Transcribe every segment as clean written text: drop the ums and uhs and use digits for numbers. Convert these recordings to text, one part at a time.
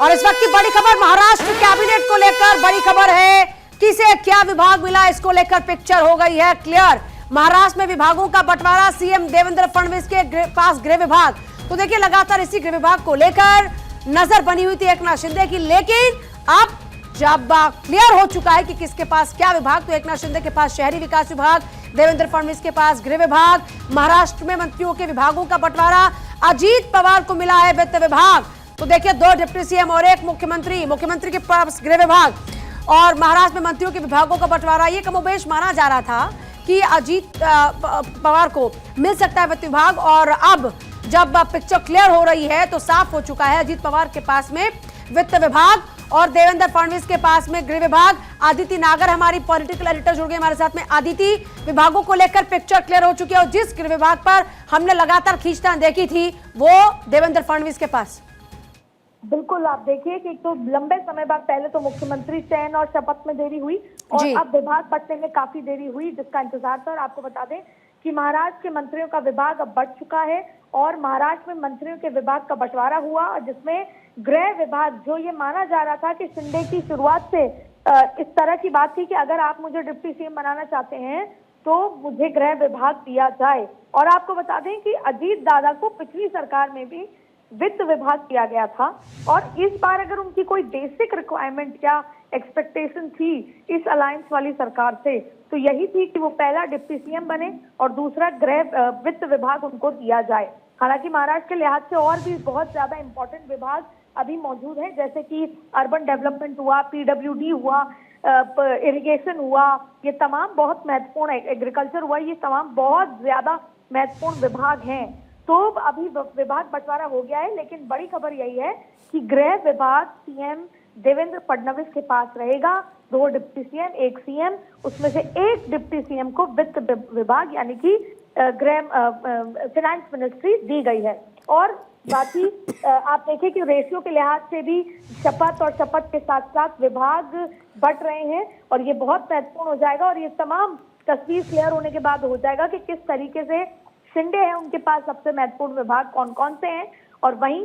और इस वक्त की बड़ी खबर महाराष्ट्र कैबिनेट को लेकर बड़ी खबर है। किसे क्या विभाग मिला, इसको लेकर पिक्चर हो गई है क्लियर। महाराष्ट्र में विभागों का बंटवारा, सीएम देवेंद्र फडणवीस के पास गृह विभाग। तो देखिए लगातार इसी गृह विभाग को लेकर नजर बनी हुई थी एकनाथ शिंदे की, लेकिन अब जब क्लियर हो चुका है कि किसके पास क्या विभाग, तो एकनाथ शिंदे के पास शहरी विकास विभाग, देवेंद्र फडणवीस के पास गृह विभाग। महाराष्ट्र में मंत्रियों के विभागों का बंटवारा, अजीत पवार को मिला है वित्त विभाग। तो देखिए 2 डिप्टी सीएम और 1 मुख्यमंत्री के पास गृह विभाग और महाराष्ट्र में मंत्रियों के विभागों का बंटवारा। ये कमोबेश माना जा रहा था कि अजीत पवार को मिल सकता है वित्त विभाग, और अब जब पिक्चर क्लियर हो रही है तो साफ हो चुका है अजीत पवार के पास में वित्त विभाग और देवेंद्र फडणवीस के पास में गृह विभाग। आदिति नागर हमारी पॉलिटिकल एडिटर जुड़ गए हमारे साथ में। आदिति, विभागों को लेकर पिक्चर क्लियर हो चुकी है और जिस गृह विभाग पर हमने लगातार खींचतान देखी थी वो देवेंद्र फडणवीस के पास। बिल्कुल, आप देखिए कि तो लंबे समय बाद पहले तो मुख्यमंत्री चयन और शपथ में देरी हुई और अब विभाग बंटने में काफी देरी हुई, जिसका इंतजार था। और आपको बता दें कि महाराष्ट्र के मंत्रियों का विभाग अब बढ़ चुका है और महाराष्ट्र में मंत्रियों के विभाग का बंटवारा हुआ, जिसमें गृह विभाग, जो ये माना जा रहा था कि शिंदे की शुरुआत से इस तरह की बात थी कि अगर आप मुझे डिप्टी सीएम बनाना चाहते हैं तो मुझे गृह विभाग दिया जाए। और आपको बता दें कि अजीत दादा को पिछली सरकार में भी वित्त विभाग किया गया था और इस बार अगर उनकी कोई बेसिक रिक्वायरमेंट या एक्सपेक्टेशन थी इस अलायंस वाली सरकार से, तो यही थी कि वो पहला डिप्टी सीएम बने और दूसरा वित्त विभाग उनको दिया जाए। हालांकि महाराष्ट्र के लिहाज से और भी बहुत ज्यादा इंपॉर्टेंट विभाग अभी मौजूद है, जैसे कि अर्बन डेवलपमेंट हुआ, पीडब्ल्यूडी हुआ, इरिगेशन हुआ, ये तमाम बहुत महत्वपूर्ण, एग्रीकल्चर हुआ, ये तमाम बहुत ज्यादा महत्वपूर्ण विभाग हैं। तो अभी विभाग बंटवारा हो गया है, लेकिन बड़ी खबर यही है कि गृह विभाग सीएम देवेंद्र फडणवीस के पास रहेगा। 2 डिप्टी सीएम, 1 सीएम, उसमें से 1 डिप्टी सीएम को वित्त विभाग यानी कि फाइनेंस मिनिस्ट्री दी गई है। और बाकी आप देखिए कि रेशियो के लिहाज से भी शपथ और शपथ के साथ साथ विभाग बंट रहे हैं और ये बहुत महत्वपूर्ण हो जाएगा। और ये तमाम तस्वीर क्लियर होने के बाद हो जाएगा कि किस तरीके से शिंदे है उनके पास सबसे महत्वपूर्ण विभाग कौन कौन से हैं, और वहीं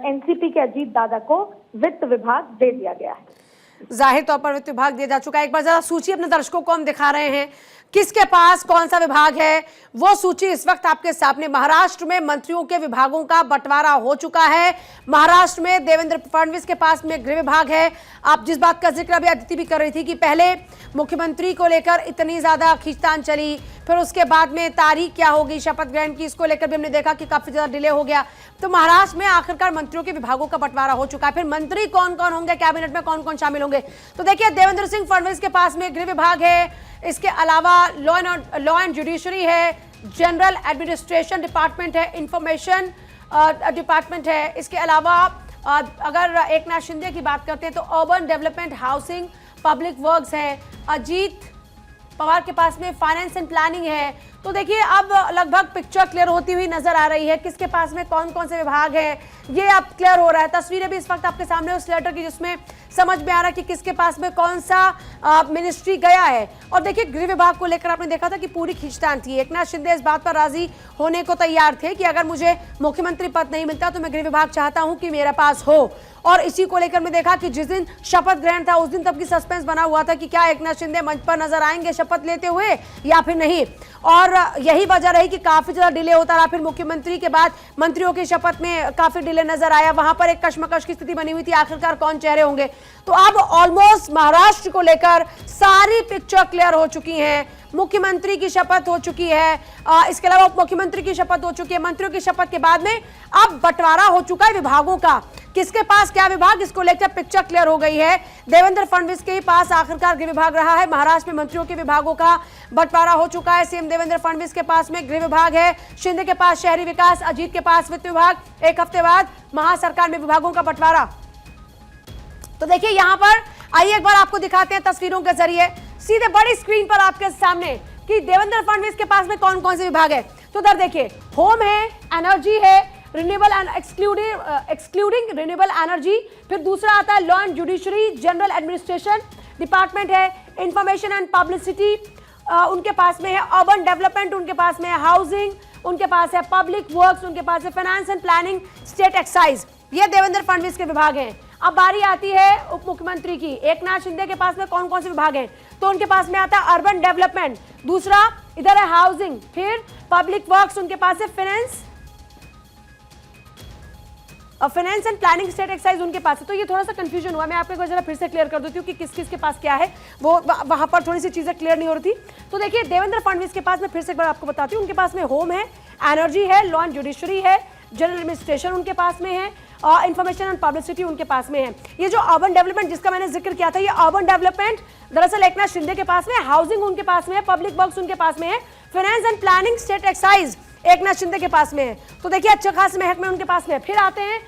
एनसीपी के अजीत दादा को वित्त विभाग दे दिया गया है। जाहिर तौर पर वित्त विभाग दिया जा चुका है। एक बार जरा सूची अपने दर्शकों को हम दिखा रहे हैं, किसके पास कौन सा विभाग है वो सूची इस वक्त आपके सामने। महाराष्ट्र में मंत्रियों के विभागों का बंटवारा हो चुका है। महाराष्ट्र में देवेंद्र फडणवीस के पास में गृह विभाग है। आप जिस बात का जिक्र अभी अदिति भी कर रही थी कि पहले मुख्यमंत्री को लेकर इतनी ज्यादा खींचतान चली, फिर उसके बाद में तारीख क्या होगी शपथ ग्रहण की, इसको लेकर भी हमने देखा कि काफी ज्यादा डिले हो गया। तो महाराष्ट्र में आखिरकार मंत्रियों के विभागों का बंटवारा हो चुका है। फिर मंत्री कौन कौन होंगे, कैबिनेट में कौन कौन शामिल होंगे, तो देखिए देवेंद्र सिंह फडणवीस के पास में गृह विभाग है। इसके अलावा लॉ एंड जुडिशरी है, जनरल एडमिनिस्ट्रेशन डिपार्टमेंट है, इंफॉर्मेशन डिपार्टमेंट है। इसके अलावा अगर एकनाथ शिंदे की बात करते हैं तो urban development, housing, public works है। अजीत पवार के पास में फाइनेंस एंड प्लानिंग है। तो देखिए अब लगभग पिक्चर क्लियर होती हुई नजर आ रही है, किसके पास में कौन कौन से विभाग है ये अब क्लियर हो रहा है। तस्वीरें भी इस वक्त आपके सामने उस लेटर की जिसमें समझ में आ रहा है कि किसके पास में कौन सा मिनिस्ट्री गया है। और देखिए गृह विभाग को लेकर आपने देखा था कि पूरी खींचतान थी। एकनाथ शिंदे इस बात पर राजी होने को तैयार थे कि अगर मुझे मुख्यमंत्री पद नहीं मिलता तो मैं गृह विभाग चाहता हूं कि मेरे पास हो। और इसी को लेकर मैं देखा कि जिस दिन शपथ ग्रहण था उस दिन तब की सस्पेंस बना हुआ था कि क्या एकनाथ शिंदे मंच पर नजर आएंगे शपथ लेते हुए या फिर नहीं। और यही वजह रही कि काफी ज्यादा डिले होता रहा। फिर मुख्यमंत्री के बाद मंत्रियों की शपथ में काफी डिले नजर आया, वहां पर एक कश्मकश की स्थिति बनी हुई थी, आखिरकार कौन चेहरे होंगे। तो अब ऑलमोस्ट महाराष्ट्र को लेकर सारी पिक्चर क्लियर हो चुकी है। मुख्यमंत्री की शपथ हो चुकी है, इसके अलावा उप मुख्यमंत्री की शपथ हो चुकी है। मंत्रियों की शपथ के बाद में अब बंटवारा हो चुका है विभागों का, किसके पास क्या विभाग, इसको लेकर पिक्चर क्लियर हो गई है। देवेंद्र फडणवीस के पास आखिरकार गृह विभाग रहा है। महाराष्ट्र में मंत्रियों के विभागों का बंटवारा हो चुका है। सीएम देवेंद्र फडणवीस के पास में गृह विभाग है, शिंदे के पास शहरी विकास, अजीत के पास वित्त विभाग। एक हफ्ते बाद महासरकार में विभागों का बंटवारा। तो देखिए यहां पर आइए एक बार आपको दिखाते हैं तस्वीरों के जरिए सीधे बड़ी स्क्रीन पर आपके सामने कि देवेंद्र फडणवीस के पास में कौन कौन से विभाग है। तो उधर देखिए होम है, एनर्जी है, renewable and excluding renewable energy. फिर दूसरा आता है law and judiciary, general administration department है, इंफॉर्मेशन एंड पब्लिसिटी उनके पास में है, अर्बन डेवलपमेंट उनके पास में है, हाउसिंग उनके पास है, पब्लिक वर्क्स उनके पास है, finance and planning, state excise ये देवेंद्र फडणवीस के विभाग हैं। अब बारी आती है उप मुख्यमंत्री की। एकनाथ शिंदे के पास में कौन कौन से विभाग हैं? तो उनके पास में आता है अर्बन डेवलपमेंट, दूसरा इधर है हाउसिंग, फिर पब्लिक वर्क्स, उनके पास है finance and planning, state excise उनके पास है। तो ये थोड़ा सा कंफ्यूजन हुआ, मैं आपको एक बार जरा फिर से क्लियर कर देती हूँ कि किस किस के पास क्या है, वो वहां पर थोड़ी सी चीजें क्लियर नहीं हो रही थी। तो देखिए देवेंद्र फडणवीस के पास में फिर से एक बार आपको बताती हूँ, उनके पास में होम है, एनर्जी है, लॉ एंड जुडिशरी है, जनरल एडमिनिस्ट्रेशन उनके पास में है, और इंफॉर्मेशन एंड पब्लिसिटी उनके पास में है। ये जो अर्बन डेवलपमेंट जिसका मैंने जिक्र किया था, ये अर्बन डेवलपमेंट दरअसल एकनाथ शिंदे के पास में, हाउसिंग उनके पास में है, पब्लिक वर्क्स उनके पास में है, finance and planning, state excise Eknath Shinde के पास में है। तो देखिए अच्छे खास महकमे उनके पास में। फिर आते हैं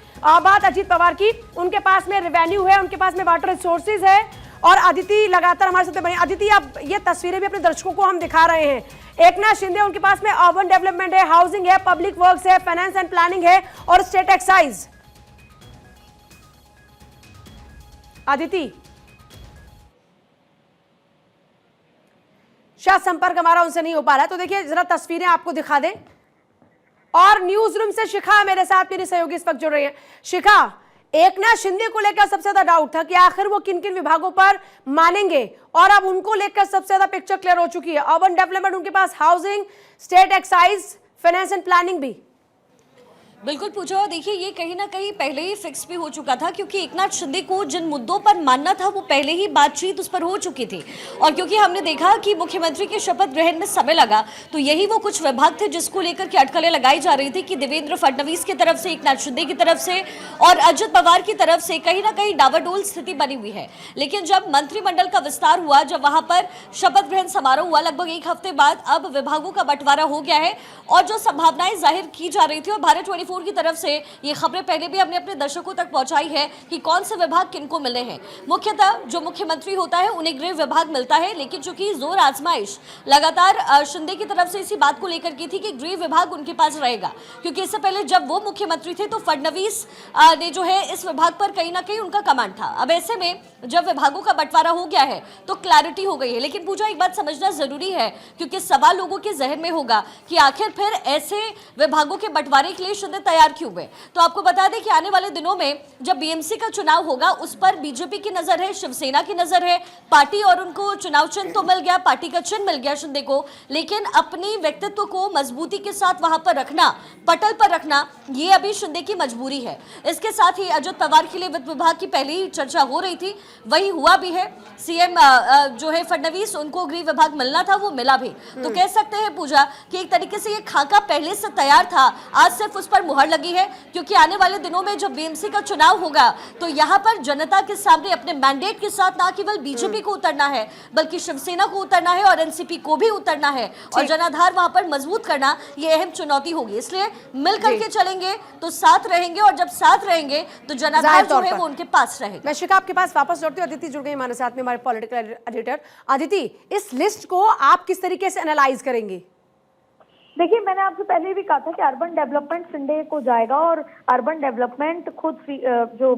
बात अजीत पवार की, उनके पास में रेवेन्यू है, उनके पास में वाटर रिसोर्सेज है, और अदिति लगातार हमारे साथ बनी। अदिति, अब ये तस्वीरें भी अपने दर्शकों को हम दिखा रहे हैं। एकनाथ शिंदे उनके पास में अर्बन डेवलपमेंट है, हाउसिंग है, पब्लिक वर्क्स है, फाइनेंस एंड प्लानिंग है, और स्टेट एक्साइज। अदिति, शायद संपर्क हमारा उनसे नहीं हो पा रहा है, तो देखिए जरा तस्वीरें आपको दिखा दें। और न्यूज रूम से शिखा मेरे साथ, मेरी सहयोगी इस वक्त जुड़ रही है। शिखा, एकनाथ शिंदे को लेकर सबसे ज्यादा डाउट था कि आखिर वो किन किन विभागों पर मानेंगे, और अब उनको लेकर सबसे ज्यादा पिक्चर क्लियर हो चुकी है। अर्बन डेवलपमेंट उनके पास, housing, state excise, finance and planning भी। बिल्कुल पूजा, देखिए ये कहीं ना कहीं पहले ही फिक्स भी हो चुका था, क्योंकि एकनाथ शिंदे को जिन मुद्दों पर मानना था वो पहले ही बातचीत उस पर हो चुकी थी। और क्योंकि हमने देखा कि मुख्यमंत्री के शपथ ग्रहण में समय लगा, तो यही वो कुछ विभाग थे जिसको लेकर के अटकलें लगाई जा रही थी कि देवेंद्र फडणवीस की तरफ से, एकनाथ शिंदे की तरफ से और अजित पवार की तरफ से कहीं ना कहीं डावाडोल स्थिति बनी हुई है। लेकिन जब मंत्रिमंडल का विस्तार हुआ, जब वहां पर शपथ ग्रहण समारोह हुआ लगभग एक हफ्ते बाद, अब विभागों का बंटवारा हो गया है। और जो संभावनाएं जाहिर की जा रही थी, और भारत 24 की तरफ से ये खबरें पहले भी हमने अपने दर्शकों तक पहुंचाई है कि कौन से विभाग किनको मिले हैं। मुख्यतः जो मुख्यमंत्री होता है उन्हें गृह विभाग मिलता है, लेकिन चूंकि जोर आजमाइश लगातार शिंदे की तरफ से इसी बात को लेकर की थी कि गृह विभाग उनके पास रहेगा, क्योंकि इससे पहले जब वो मुख्यमंत्री थे तो फडणवीस ने जो है इस विभाग पर कहीं ना कहीं उनका कमांड था। अब ऐसे में जब विभागों का बंटवारा हो गया है तो क्लैरिटी हो गई है। लेकिन पूजा, एक बात समझना जरूरी है, क्योंकि सवाल लोगों के जहन में होगा कि आखिर फिर ऐसे विभागों के बंटवारे के लिए शिंदे तैयार क्यों हुए। तो आपको बता दें कि आने वाले दिनों में जब बीएमसी का चुनाव होगा, उस पर बीजेपी की नजर है, शिवसेना की नजर है। पार्टी और उनको चुनाव चिन्ह तो मिल गया, पार्टी का चिन्ह मिल गया शिंदे को, लेकिन अपनी व्यक्तित्व को मजबूती के साथ वहां पर रखना, पटल पर रखना, ये अभी शिंदे की मजबूरी है। इसके साथ ही अजित पवार के लिए वित्त विभाग की पहले ही चर्चा हो रही थी, वही हुआ भी है। सीएम जो है फडणवीस, उनको गृह विभाग मिलना था, वो मिला भी। तो कह सकते हैं पूजा कि एक तरीके से ये खाका पहले से तैयार था, आज सिर्फ उस पर मुहर लगी है। क्योंकि आने वाले दिनों में जब बीएमसी का चुनाव होगा तो यहाँ पर जनता के सामने अपने मैंडेट के साथ न केवल बीजेपी को उतरना है, बल्कि शिवसेना को उतरना है और एनसीपी को भी उतरना है, और जनाधार वहां पर मजबूत करना ये अहम चुनौती होगी। इसलिए मिलकर के चलेंगे तो साथ रहेंगे, और जब साथ रहेंगे तो जनाधार जो है वो उनके पास रहेगा। मैं शिखा आपके पास वापस लौटती हूँ। अदिति जुड़ गई हमारे साथ में, हमारे पॉलिटिकल एडिटर। अदिति, इस लिस्ट को आप किस तरीके से एनालाइज करेंगे? देखिए, मैंने आपसे पहले भी कहा था कि अर्बन डेवलपमेंट शिंदे को जाएगा, और अर्बन डेवलपमेंट खुद जो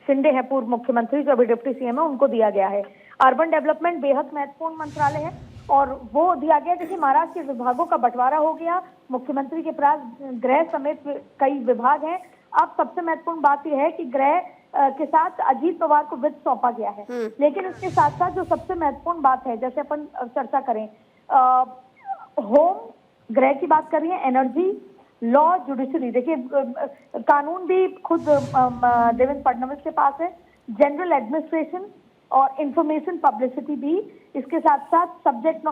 शिंदे है पूर्व मुख्यमंत्री, जो अभी डिप्टी सीएम है, उनको दिया गया है। अर्बन डेवलपमेंट बेहद महत्वपूर्ण मंत्रालय है और वो दिया गया क्योंकि महाराष्ट्र के विभागों का बंटवारा हो गया। मुख्यमंत्री के पास गृह समेत कई विभाग हैं। अब सबसे महत्वपूर्ण बात यह है कि गृह के साथ अजीत पवार को वित्त सौंपा गया है, लेकिन इसके साथ साथ जो सबसे महत्वपूर्ण बात है, जैसे अपन चर्चा करें, होम, गृह की बात कर रही है, एनर्जी, लॉ, जुडिशरी, देखिए कानून भी खुद देवेंद्र फडणवीस के पास है, जनरल एडमिनिस्ट्रेशन और इंफॉर्मेशन पब्लिसिटी भी, इसके साथ साथ सब्जेक्ट,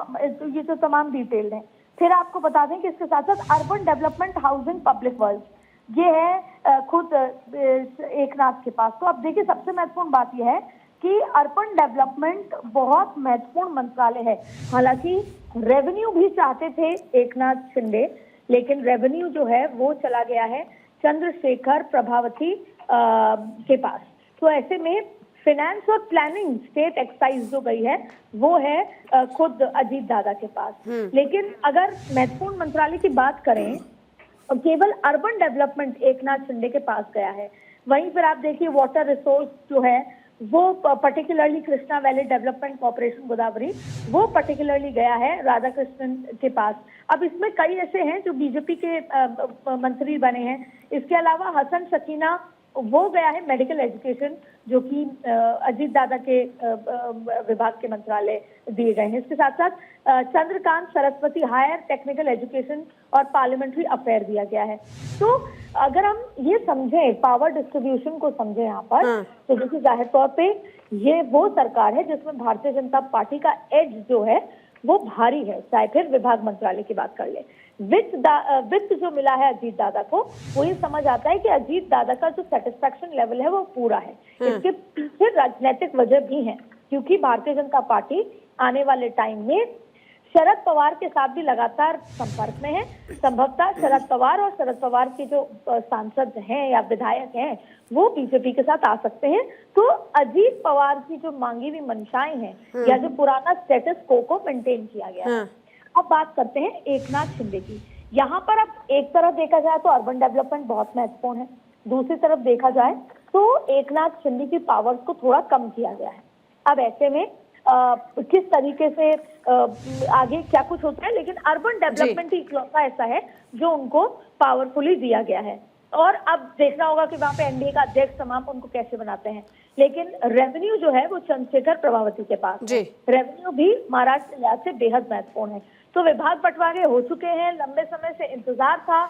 ये तो तमाम डिटेल है। फिर आपको बता दें कि इसके साथ साथ urban development, housing, public works, ये है खुद एकनाथ के पास। तो अब देखिए, सबसे महत्वपूर्ण बात यह है कि अर्बन डेवलपमेंट बहुत महत्वपूर्ण मंत्रालय है। हालांकि रेवेन्यू भी चाहते थे एकनाथ शिंदे, लेकिन रेवेन्यू जो है वो चला गया है चंद्रशेखर प्रभावती के पास। तो ऐसे में फाइनेंस और प्लानिंग, स्टेट एक्साइज जो गई है वो है खुद अजीत दादा के पास। लेकिन अगर महत्वपूर्ण मंत्रालय की बात करें, केवल अर्बन डेवलपमेंट एकनाथ शिंदे के पास गया है। वहीं पर आप देखिए, वाटर रिसोर्स जो है वो particularly Krishna valley development corporation Godavari, वो पर्टिकुलरली गया है राधाकृष्णन के पास। अब इसमें कई ऐसे हैं जो बीजेपी के मंत्री बने हैं। इसके अलावा हसन शकीना वो गया है मेडिकल एजुकेशन, जो कि अजीत दादा के विभाग के मंत्रालय दिए गए हैं। इसके साथ साथ Chandrakant Saraswati higher technical education और पार्लियामेंट्री अफेयर दिया गया है। तो अगर हम ये समझें, पावर डिस्ट्रीब्यूशन को समझें यहाँ पर, तो देखिए जाहिर तौर पे ये वो सरकार है जिसमें भारतीय जनता पार्टी का एज जो है वो भारी है, चाहे फिर विभाग मंत्रालय की बात कर ले। वित्त जो मिला है अजीत दादा को, वो ये समझ आता है कि अजीत दादा का जो सेटिस्फेक्शन लेवल है वो पूरा है। इसके पीछे राजनीतिक वजह भी है, क्योंकि भारतीय जनता पार्टी आने वाले टाइम में शरद पवार के साथ भी लगातार संपर्क में है। संभवतः शरद पवार और शरद पवार के जो सांसद हैं या विधायक हैं वो बीजेपी के साथ आ सकते हैं। तो अजीत पवार की जो मांगी हुई मंशाएं हैं या जो पुराना स्टेटस को मेंटेन किया गया है। अब बात करते हैं एकनाथ शिंदे की। यहाँ पर अब एक तरफ देखा जाए तो अर्बन डेवलपमेंट बहुत महत्वपूर्ण है, दूसरी तरफ देखा जाए तो एकनाथ शिंदे की पावर्स को थोड़ा कम किया गया है। अब ऐसे में किस तरीके से आगे क्या कुछ होता है, लेकिन अर्बन डेवलपमेंट ही इकलौता ऐसा है जो उनको पावरफुली दिया गया है। और अब देखना होगा कि वहां पे एनडीए का अध्यक्ष तमाम उनको कैसे बनाते हैं। लेकिन रेवेन्यू जो है वो चंद्रशेखर प्रभावती के पास है। रेवेन्यू भी महाराष्ट्र के लिहाज से बेहद महत्वपूर्ण है। तो विभाग बंटवारे हो चुके हैं, लंबे समय से इंतजार था